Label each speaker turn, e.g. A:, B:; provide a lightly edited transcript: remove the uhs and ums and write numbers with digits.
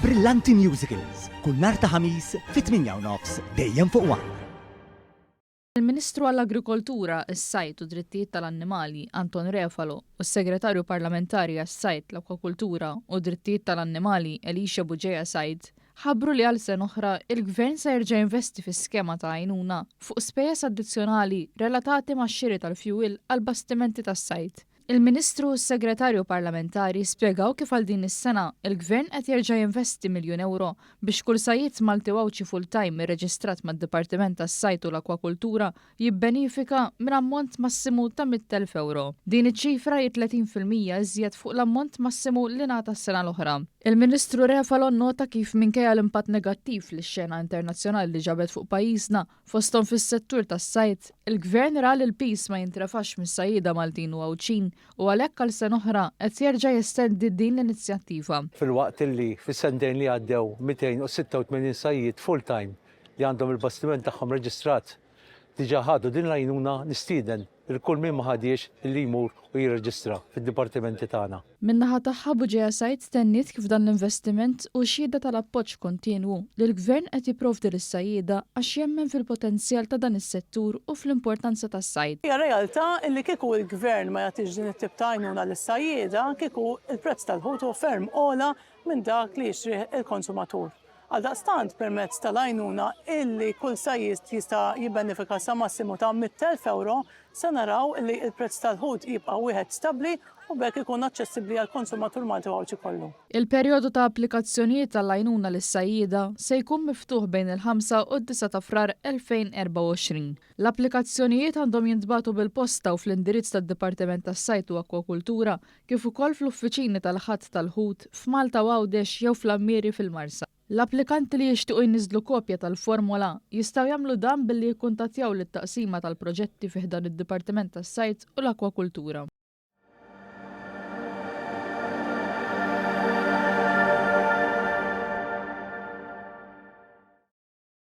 A: Brillanti Musicals, kull nhar ta' ħamis fit-8:30 dejjem fuq One.
B: Il-Ministru għall-Agrikoltura, is-Sajt u Drittijiet tal-Annimali Anton Refalo u s-Segretarju Parlamentari għas-Sajt, l-Akwakultura u Drittijiet tal-Annimali Elisha Buġeja Sajd ħabbru li għal sen oħra il-Gvern se jerġa' jinvesti fis-skema ta' għajnuna fuq spejjeż addizzjonali relatati max-xiri tal-fjuwil għall-bastimenti tas-sajt. Il-Ministru u s-Segretarju Parlamentari spjegaw kif għal din is-sena il-Gvern qed jerġa' jinvesti €1,000,000 biex kull sajjied Malti Wawċi full-time irreġistrat mad-Dipartiment tas-Sajt u l-Akwakultura jibbenifika minn ammont massimu ta' €100,000. Din iċ-ċifra hi 30% iżjed fuq l-ammont massimu li ngħata s-sena l-oħra. Il-Ministru Refalo nnota kif minkejja l-impatt negattiv li x-xena internazzjonali li ġabet fuq pajjiżna fosthom fis-settur tas-sajt, il-Gvern ra li l-peace ma jintrefax mis-sajjieda Maltin u Wawċin u għalhekk għal sen oħra qed jerġa' jestendi din l-inizjattiva.
C: Fil-waqt li fis-sentejn li għaddew 286 sajjied full-time li għandhom il-bastiment tagħhom reġistrat diġà ħadu din l-għajnuna nistieden il-kull min ma ħadiex li jmur u jirreġistra fid-dipartimenti tagħna.
B: Min-naħa tagħha Buġeja Sajd stenniet kif dan l-investiment u xhieda tal-appoġġ kontinwu li l-Gvern qed jipprovdi lis-sajjieda għax jemmen fil-potenzjal ta' dan is-settur u fl-importanza tas-sajd.
D: Hija realtà li kieku l-Gvern ma jagħtix din it-tip ta' għajnuna lis-sajjieda kieku il-prezz tal-ħut hu ferm ogħla minn dak li jixtrih il-konsumatur. Għaldaqstant permezz tal-għajnuna illi kull sajjied jista' jibbenefika sa massimu ta' €100,000 se naraw li l-prezz tal-ħut jibqa' wieħed stabbli u bekk ikun aċċessibbli għall-konsumatur Malti Wawċi kollu.
B: Il-perjodu ta' applikazzjonijiet tal-għajnuna lis-sajjieda se jkun miftuħ bejn il-5 u d-9 ta' Frar 2024. L-applikazzjonijiet għandhom jintbagħtu bil-posta u fl-indirizz tad-Dipartiment tas-Sajt u Akwakultura kif ukoll fl-uffiċini tal-ħadd tal-ħut f'Malta Għawdex jew fl-Ammieri fil-Marsa. L-applikanti li jixtiequ jniżlu kopja tal-formola jistgħu jagħmlu dan billi jikkuntattjaw lit-taqsima tal-proġetti fih dan id-Dipartiment tas-Sajt u l-Akwakultura.